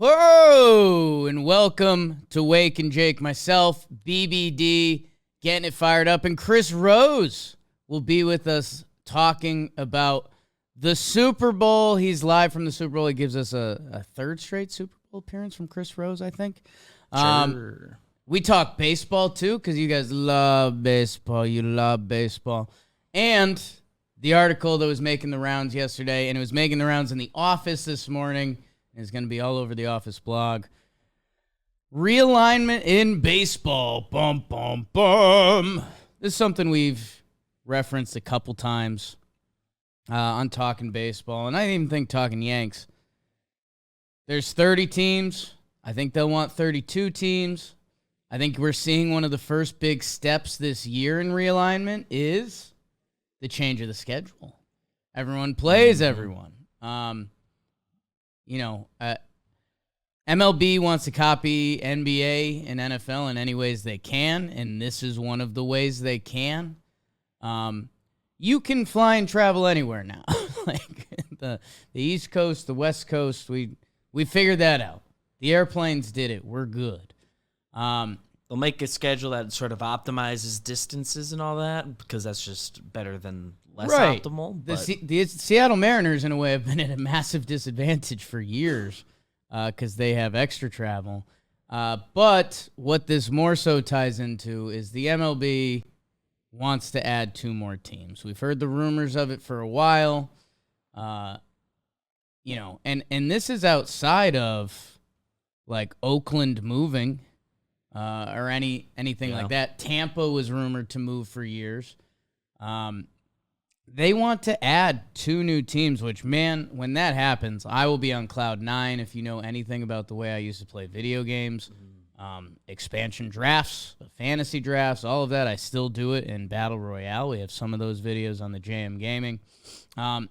Whoa! And welcome to Wake and Jake. Myself, BBD, getting it fired up. And Chris Rose will be with us talking about the Super Bowl. He's live from the Super Bowl. He gives us a third straight Super Bowl appearance from Chris Rose, I think. Sure. We talk baseball, too, because you guys love baseball. You love baseball. And the article that was making the rounds yesterday, and it was making the rounds in the office this morning, is going to be all over the office blog. Realignment in baseball. Bum, bum, bum. This is something we've referenced a couple times on Talking Baseball, and I didn't even think Talking Yanks. There's 30 teams. I think they'll want 32 teams. I think we're seeing one of the first big steps this year in realignment is the change of the schedule. Everyone plays everyone. MLB wants to copy NBA and NFL in any ways they can, and this is one of the ways they can. You can fly and travel anywhere now. Like the East Coast, the West Coast, we figured that out. The airplanes did it. We're good. They'll make a schedule that sort of optimizes distances and all that, because that's just better than less optimal. The Seattle Mariners, in a way, have been at a massive disadvantage for years because they have extra travel. But what this more so ties into is the MLB wants to add 2 more teams. We've heard the rumors of it for a while. And this is outside of, like, Oakland moving or anything like that. Tampa was rumored to move for years. They want to add 2 new teams, which, man, when that happens, I will be on cloud 9. If you know anything about the way I used to play video games, expansion drafts, fantasy drafts, all of that, I still do it in Battle Royale. We have some of those videos on the JM Gaming. And,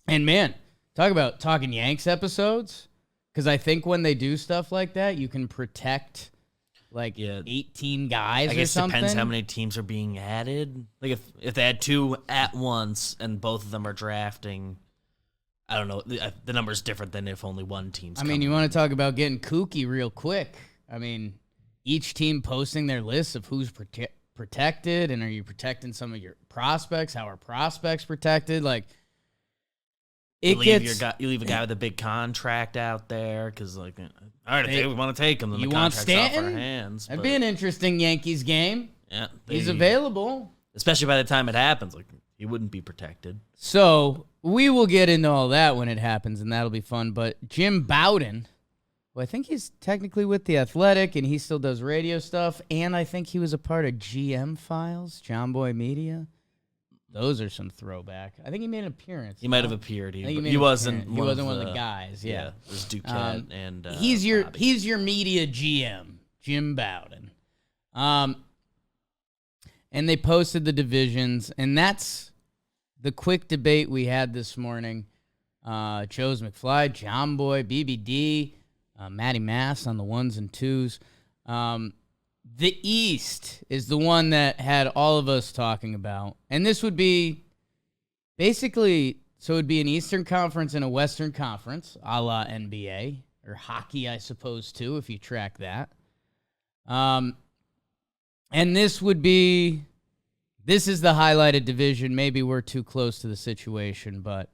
man, talk about Talking Yanks episodes, because I think when they do stuff like that, you can protect 18 guys I guess or something. Depends how many teams are being added. Like if they had 2 at once and both of them are drafting, I don't know. The number's different than if only one team's you want to talk about getting kooky real quick. I mean, each team posting their lists of who's protected, and are you protecting some of your prospects? How are prospects protected? Like, you leave a guy with a big contract out there because, like, all right, if they want to take him, then the contract's off our hands. That'd be an interesting Yankees game. Yeah, he's available. Especially by the time it happens, like, he wouldn't be protected. So we will get into all that when it happens, and that'll be fun. But Jim Bowden, well, I think he's technically with The Athletic, and he still does radio stuff, and I think he was a part of GM Files, John Boy Media. Those are some throwback. I think he made an appearance. He might have appeared. He wasn't one of the guys. Yeah, it was Duquette and he's your Bobby. He's your media GM, Jim Bowden. And they posted the divisions, and that's the quick debate we had this morning. Joe's McFly, John Boy, BBD, Matty Mass on the 1s and 2s. The East is the one that had all of us talking about. And this would be basically, so it would be an Eastern Conference and a Western Conference, a la NBA, or hockey, I suppose, too, if you track that. And this is the highlighted division. Maybe we're too close to the situation, but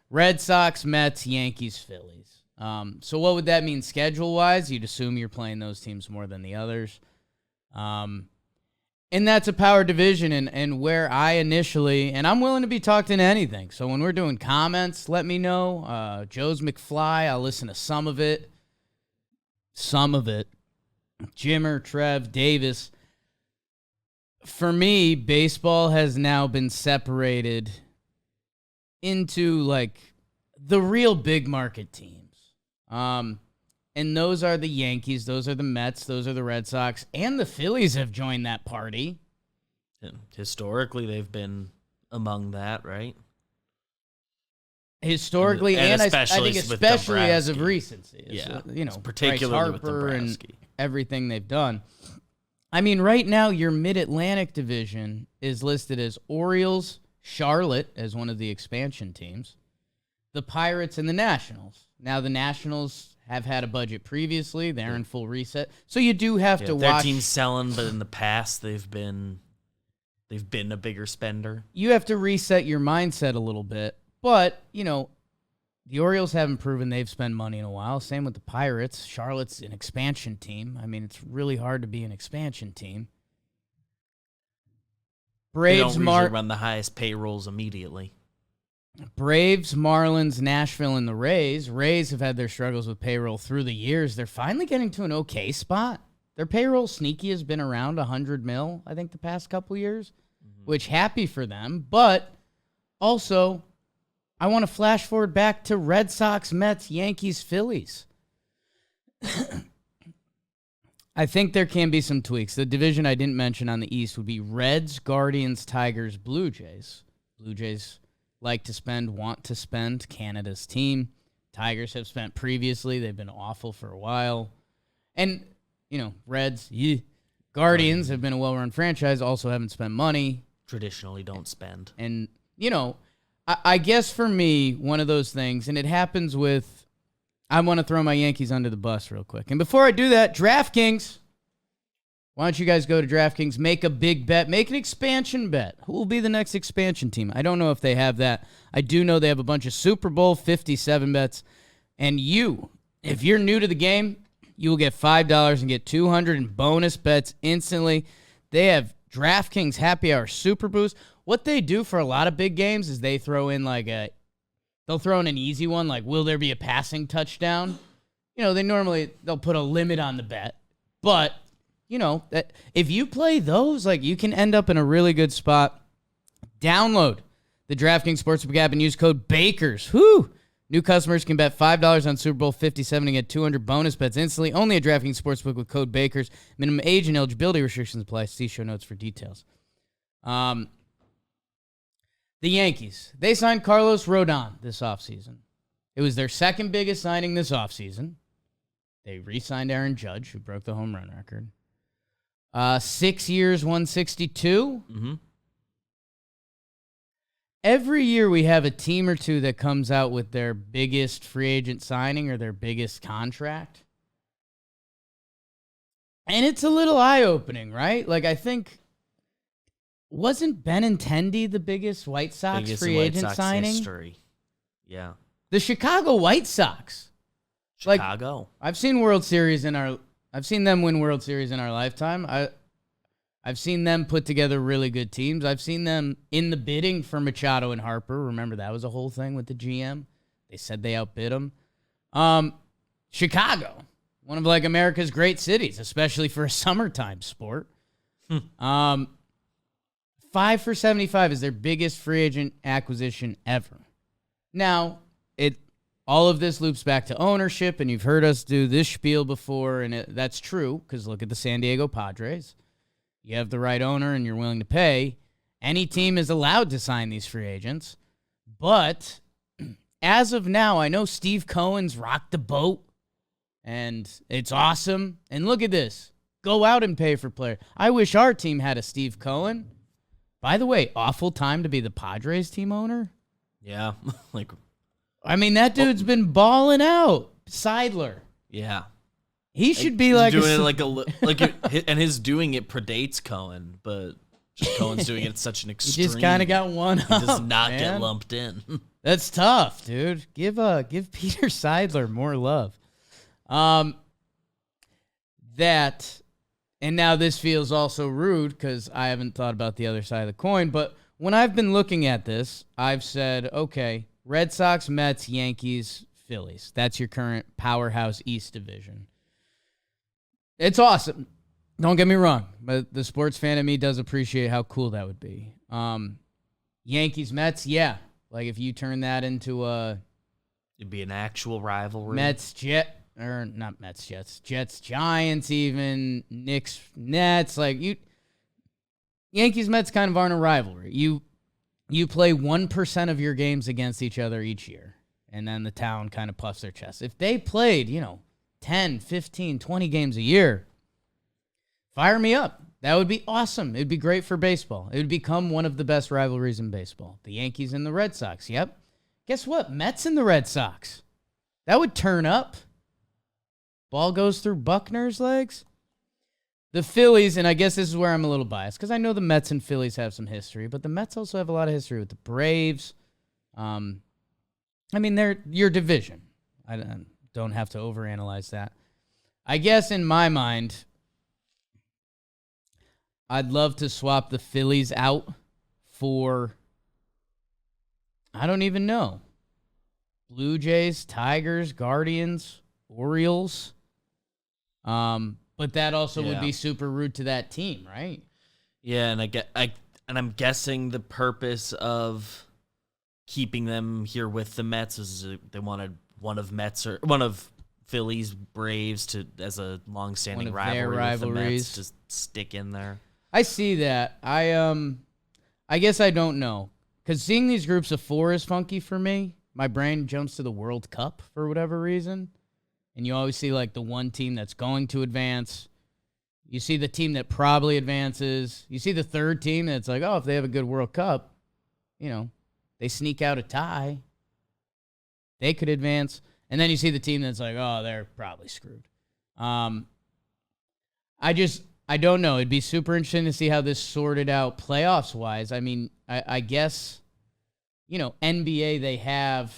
Red Sox, Mets, Yankees, Phillies. So what would that mean schedule-wise? You'd assume you're playing those teams more than the others. And that's a power division, and where I initially, and I'm willing to be talked into anything. So when we're doing comments, let me know. Joe's McFly, I'll listen to some of it. Jimmer, Trev, Davis. For me, baseball has now been separated into, like, the real big market teams. And those are the Yankees, those are the Mets, those are the Red Sox, and the Phillies have joined that party. Yeah. Historically, they've been among that, right? Historically, and I think especially as of recency. Yeah, particularly Bryce Harper and everything they've done. I mean, right now, your Mid-Atlantic division is listed as Orioles, Charlotte as one of the expansion teams, the Pirates, and the Nationals. Now, the Nationals have had a budget previously. They're in full reset. So you do have to their watch. team's selling, but in the past they've been a bigger spender. You have to reset your mindset a little bit. But, the Orioles haven't proven they've spent money in a while. Same with the Pirates. Charlotte's an expansion team. I mean, it's really hard to be an expansion team. They don't usually run the highest payrolls immediately. Braves, Marlins, Nashville, and the Rays. Rays have had their struggles with payroll through the years. They're finally getting to an okay spot. Their payroll sneaky has been around $100 million, I think, the past couple years, which happy for them. But also, I want to flash forward back to Red Sox, Mets, Yankees, Phillies. I think there can be some tweaks. The division I didn't mention on the East would be Reds, Guardians, Tigers, Blue Jays. Blue Jays like to spend, want to spend. Canada's team. Tigers have spent previously. They've been awful for a while. And, Reds, Guardians have been a well-run franchise, also haven't spent money. Traditionally don't spend. And, I guess for me, one of those things, and it happens with, I want to throw my Yankees under the bus real quick. And before I do that, DraftKings, why don't you guys go to DraftKings, make a big bet, make an expansion bet. Who will be the next expansion team? I don't know if they have that. I do know they have a bunch of Super Bowl 57 bets. And if you're new to the game, you will get $5 and get $200 in bonus bets instantly. They have DraftKings Happy Hour Super Boost. What they do for a lot of big games is they throw in they'll throw in an easy one, like will there be a passing touchdown? They'll put a limit on the bet. But, that if you play those, you can end up in a really good spot. Download the DraftKings Sportsbook app and use code BAKERS. Whoo! New customers can bet $5 on Super Bowl 57 and get 200 bonus bets instantly. Only at DraftKings Sportsbook with code BAKERS. Minimum age and eligibility restrictions apply. See show notes for details. The Yankees, they signed Carlos Rodon this offseason. It was their second biggest signing this offseason. They re-signed Aaron Judge, who broke the home run record. 6 years, 162. Mm-hmm. Every year we have a team or two that comes out with their biggest free agent signing or their biggest contract. And it's a little eye-opening, right? I think... Wasn't Benintendi the biggest White Sox free agent signing? History. Yeah. The Chicago White Sox. Chicago. I've seen I've seen them win World Series in our lifetime. I've seen them put together really good teams. I've seen them in the bidding for Machado and Harper. Remember that was a whole thing with the GM. They said they outbid them. Chicago, one of America's great cities, especially for a summertime sport. 5 for $75 is their biggest free agent acquisition ever. Now, all of this loops back to ownership, and you've heard us do this spiel before, and that's true, because look at the San Diego Padres. You have the right owner, and you're willing to pay. Any team is allowed to sign these free agents. But as of now, I know Steve Cohen's rocked the boat, and it's awesome. And look at this. Go out and pay for players. I wish our team had a Steve Cohen. By the way, awful time to be the Padres team owner. Yeah. That dude's been balling out. Seidler. Yeah. He should be and his doing it predates Cohen, but just Cohen's doing it at such an extreme. He just kind of got one up. He does not get lumped in. That's tough, dude. Give Peter Seidler more love. And now this feels also rude because I haven't thought about the other side of the coin. But when I've been looking at this, I've said, okay, Red Sox, Mets, Yankees, Phillies. That's your current powerhouse East division. It's awesome. Don't get me wrong. But the sports fan in me does appreciate how cool that would be. Yankees, Mets, yeah. If you turn that into it'd be an actual rivalry. Not Mets, Jets, Giants, even Knicks, Nets. Yankees, Mets kind of aren't a rivalry. You play 1% of your games against each other each year, and then the town kind of puffs their chest. If they played, 10, 15, 20 games a year, fire me up. That would be awesome. It would be great for baseball. It would become one of the best rivalries in baseball. The Yankees and the Red Sox, yep. Guess what? Mets and the Red Sox. That would turn up. Ball goes through Buckner's legs. The Phillies, and I guess this is where I'm a little biased because I know the Mets and Phillies have some history, but the Mets also have a lot of history with the Braves. I mean, they're your division. I don't have to overanalyze that. I guess in my mind, I'd love to swap the Phillies out for, I don't even know, Blue Jays, Tigers, Guardians, Orioles. But that also would be super rude to that team, right? Yeah, and I'm guessing the purpose of keeping them here with the Mets is they wanted one of Phillies Braves to as a long-standing rivalry with the Mets to stick in there. I see that. I guess I don't know because seeing these groups of four is funky for me. My brain jumps to the World Cup for whatever reason. And you always see, like, the one team that's going to advance. You see the team that probably advances. You see the third team that's like, oh, if they have a good World Cup, they sneak out a tie. They could advance. And then you see the team that's like, oh, they're probably screwed. I don't know. It'd be super interesting to see how this sorted out playoffs-wise. I mean, I guess, NBA, they have,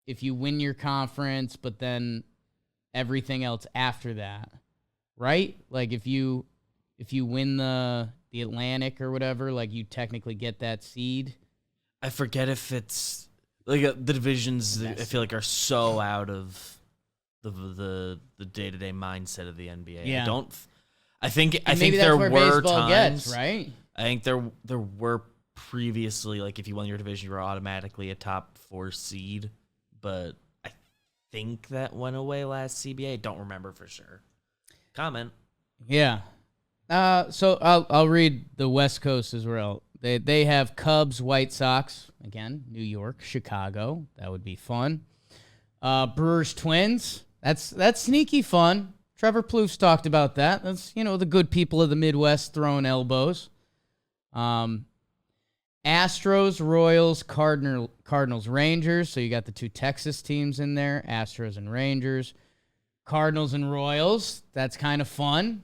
if you win your conference, but then everything else after that, right? Like if you win the Atlantic or whatever, like you technically get that seed. I forget if it's like the divisions. I feel like are so out of the day-to-day mindset of the NBA. Yeah. I think maybe there where were baseball times, gets, right? I think there were previously, like if you won your division, you were automatically a top 4 seed, but I think that went away last CBA. Don't remember for sure. Comment. Yeah. So I'll read the West Coast as well. They have Cubs, White Sox, again, New York, Chicago. That would be fun. Brewers, Twins. That's sneaky fun. Trevor Plouffe talked about that. That's, the good people of the Midwest throwing elbows. Astros, Royals, Cardinals, Rangers. So you got the two Texas teams in there, Astros and Rangers. Cardinals and Royals. That's kind of fun.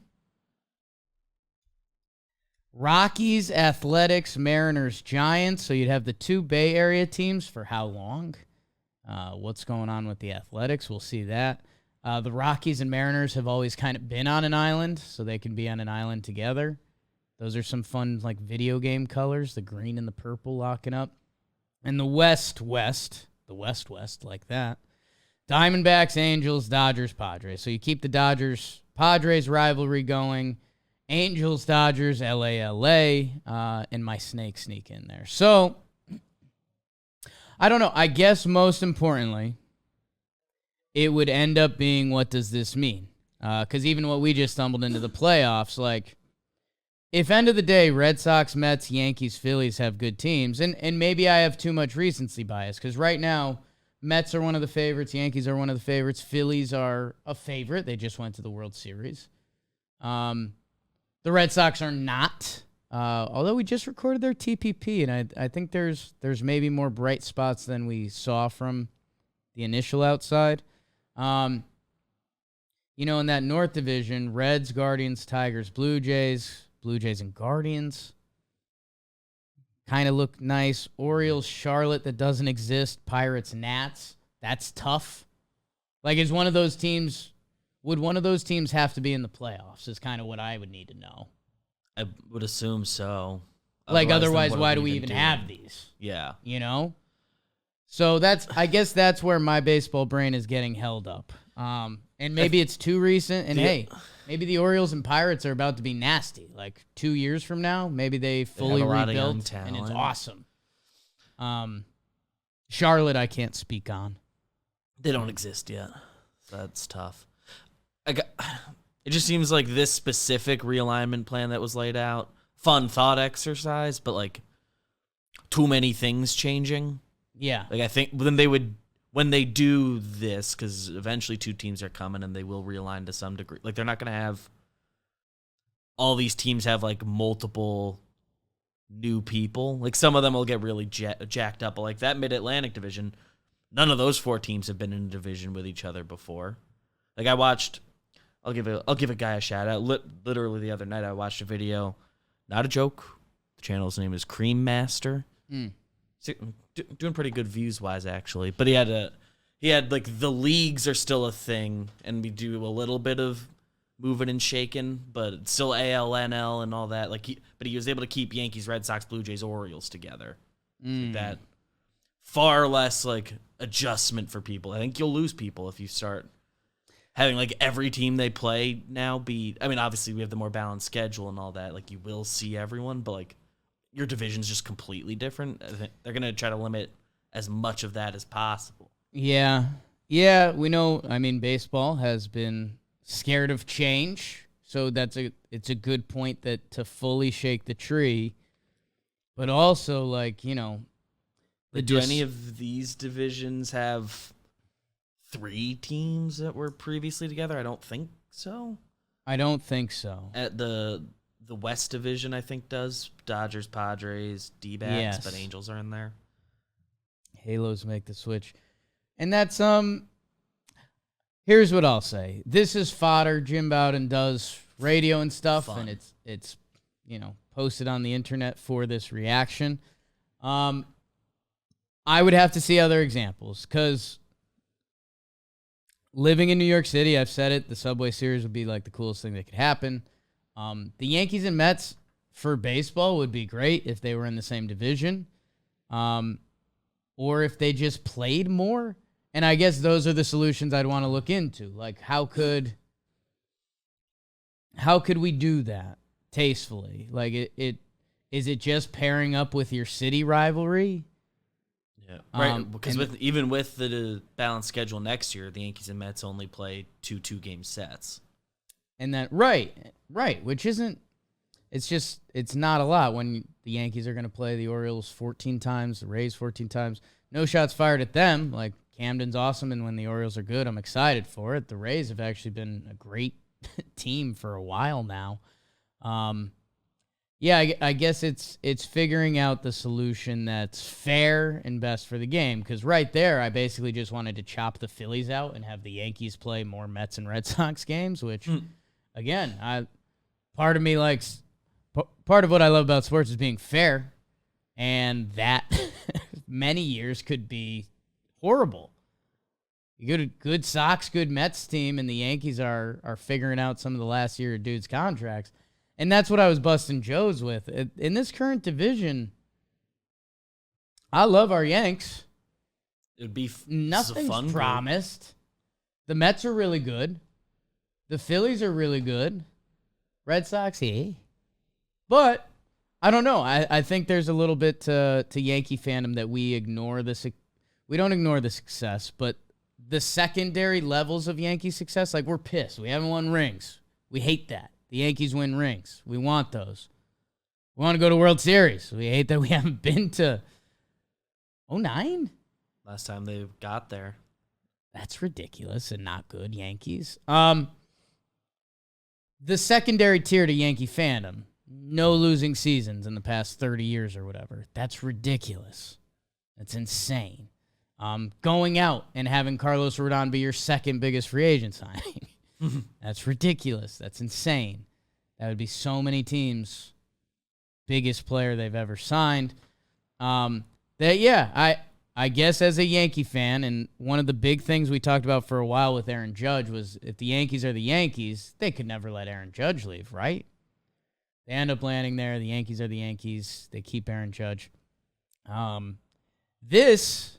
Rockies, Athletics, Mariners, Giants. So you'd have the two Bay Area teams for how long? What's going on with the Athletics? We'll see that. The Rockies and Mariners have always kind of been on an island, so they can be on an island together. Those are some fun, like, video game colors, the green and the purple locking up. And the West, like that. Diamondbacks, Angels, Dodgers, Padres. So you keep the Dodgers-Padres rivalry going. Angels, Dodgers, LA, and my snake sneak in there. So, I don't know. I guess most importantly, it would end up being, what does this mean? Because even what we just stumbled into the playoffs, like, if end of the day, Red Sox, Mets, Yankees, Phillies have good teams, and maybe I have too much recency bias, because right now, Mets are one of the favorites, Yankees are one of the favorites, Phillies are a favorite. They just went to the World Series. The Red Sox are not, although we just recorded their TPP, and I think there's maybe more bright spots than we saw from the initial outside. In that North Division, Reds, Guardians, Tigers, Blue Jays and Guardians kind of look nice. Orioles, Charlotte, that doesn't exist. Pirates, Nats, that's tough. Like, would one of those teams have to be in the playoffs is kind of what I would need to know. I would assume so. Otherwise why do we even have these? Yeah. So I guess that's where my baseball brain is getting held up. And maybe it's too recent. And hey, maybe the Orioles and Pirates are about to be nasty. Like 2 years from now, maybe they fully rebuilt and it's awesome. Charlotte, I can't speak on. They don't exist yet. So that's tough. It just seems like this specific realignment plan that was laid out, fun thought exercise, but like too many things changing. Yeah. Like I think when they do this, because eventually two teams are coming and they will realign to some degree. Like they're not going to have all these teams have like multiple new people. Like some of them will get really jacked up. But like that Mid-Atlantic division, none of those 4 teams have been in a division with each other before. Like I'll give a guy a shout out. Literally the other night I watched a video, not a joke. The channel's name is Cream Master. Doing pretty good views wise actually. But he had like the leagues are still a thing, and we do a little bit of moving and shaking, but it's still AL, NL, and all that. But he was able to keep Yankees, Red Sox, Blue Jays, Orioles together. Like that far less like adjustment for people. I think you'll lose people if you start having like every team they play now be. I mean, obviously we have the more balanced schedule and all that. Like you will see everyone, but like your division's just completely different. I think they're gonna try to limit as much of that as possible. Yeah, we know. I mean, baseball has been scared of change, so it's a good point that to fully shake the tree, but also like do any of these divisions have 3 teams that were previously together? I don't think so. At the West Division, I think does Dodgers, Padres, D-backs, yes. But Angels are in there. Halos make the switch. And that's, here's what I'll say. This is fodder. Jim Bowden does radio and stuff, Fun. and it's posted on the internet for this reaction. I would have to see other examples, because living in New York City, I've said it, the Subway Series would be like the coolest thing that could happen. The Yankees and Mets for baseball would be great if they were in the same division, or if they just played more. And I guess those are the solutions I'd want to look into. Like, how could we do that tastefully? Like, is it just pairing up with your city rivalry? Yeah, right. Because even with the balanced schedule next year, the Yankees and Mets only play 2 2-game sets. And that right, which isn't. It's not a lot when the Yankees are going to play the Orioles 14 times, the Rays 14 times. No shots fired at them. Like, Camden's awesome, and when the Orioles are good, I'm excited for it. The Rays have actually been a great team for a while now. I guess it's figuring out the solution that's fair and best for the game, because right there, I basically just wanted to chop the Phillies out and have the Yankees play more Mets and Red Sox games, which, again, part of me likes. Part of what I love about sports is being fair, and that many years could be horrible. You get a good Sox, good Mets team, and the Yankees are figuring out some of the last year of dudes' contracts. And that's what I was busting Joe's with. In this current division, I love our Yanks. It'd be nothing's fun promised. Group. The Mets are really good. The Phillies are really good. Red Sox, But I don't know. I think there's a little bit to Yankee fandom that we ignore we don't ignore the success, but the secondary levels of Yankee success, like, we're pissed. We haven't won rings. We hate that. The Yankees win rings. We want those. We want to go to World Series. We hate that we haven't been to 2009? Last time they got there. That's ridiculous and not good, Yankees. The secondary tier to Yankee fandom, no losing seasons in the past 30 years or whatever. That's ridiculous. That's insane. Going out and having Carlos Rodon be your second biggest free agent signing. That's ridiculous. That's insane. That would be so many teams' biggest player they've ever signed. I guess as a Yankee fan, and one of the big things we talked about for a while with Aaron Judge was, if the Yankees are the Yankees, they could never let Aaron Judge leave, right? They end up landing there. The Yankees are the Yankees. They keep Aaron Judge. This,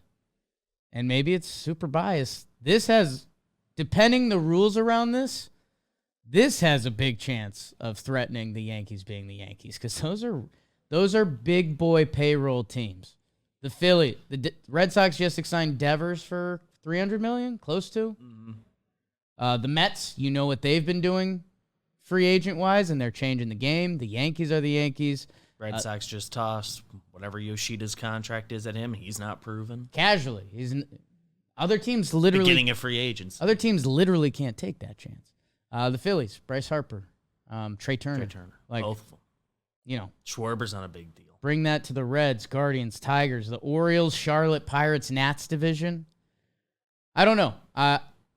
and maybe it's super biased, this has, depending the rules around this has a big chance of threatening the Yankees being the Yankees, because those are big boy payroll teams. The Red Sox just signed Devers for $300 million, close to. Mm-hmm. The Mets, you know what they've been doing free agent wise, and they're changing the game. The Yankees are the Yankees. Red Sox just tossed whatever Yoshida's contract is at him. He's not proven. Casually. Other teams literally beginning of free agents. Other teams literally can't take that chance. The Phillies, Bryce Harper, Trey Turner. Like, both of them. Schwarber's not a big deal. Bring that to the Reds, Guardians, Tigers, the Orioles, Charlotte, Pirates, Nats division. I don't know.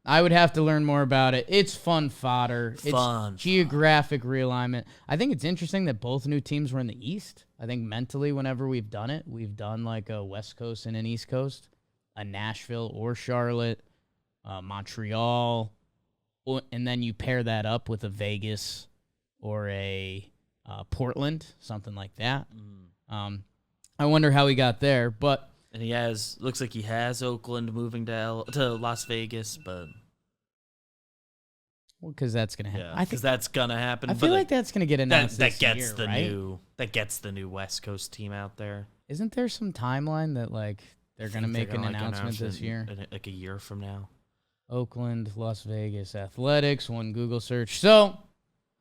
I would have to learn more about it. It's fun fodder. Fun It's geographic realignment. I think it's interesting that both new teams were in the East. I think mentally, whenever we've done it, we've done like a West Coast and an East Coast, a Nashville or Charlotte, Montreal, and then you pair that up with a Vegas or a Portland, something like that. I wonder how he got there, but... And looks like he has Oakland moving to Las Vegas, but... Well, because that's going to happen. Yeah, because that's going to happen. I feel like that's going to get announced that gets this year, that gets the new West Coast team out there. Isn't there some timeline that, like, they're going to make an announcement this year? Like a year from now. Oakland, Las Vegas Athletics, one Google search. So,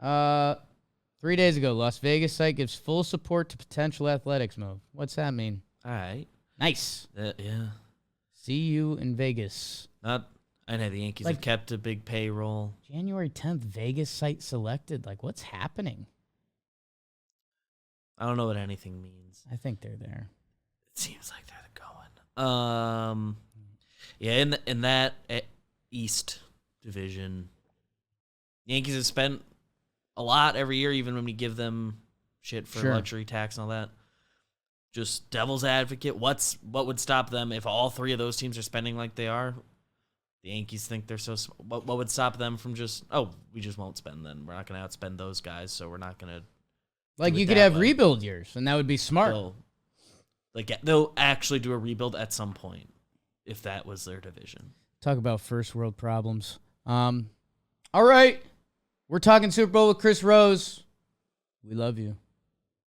3 days ago, Las Vegas site gives full support to potential athletics move. What's that mean? All right. Nice. Yeah. See you in Vegas. I know the Yankees have kept a big payroll. January 10th, Vegas site selected. Like, what's happening? I don't know what anything means. I think they're there. It seems like they're going. Yeah, in that East division, Yankees have spent a lot every year, even when we give them shit for luxury tax and all that. Just devil's advocate. What would stop them if all three of those teams are spending like they are? The Yankees think they're so. What would stop them from we just won't spend then? We're not going to outspend those guys, so we're not going to. Like you could have rebuild years, and that would be smart. They'll actually do a rebuild at some point if that was their division. Talk about first world problems. All right, we're talking Super Bowl with Chris Rose. We love you.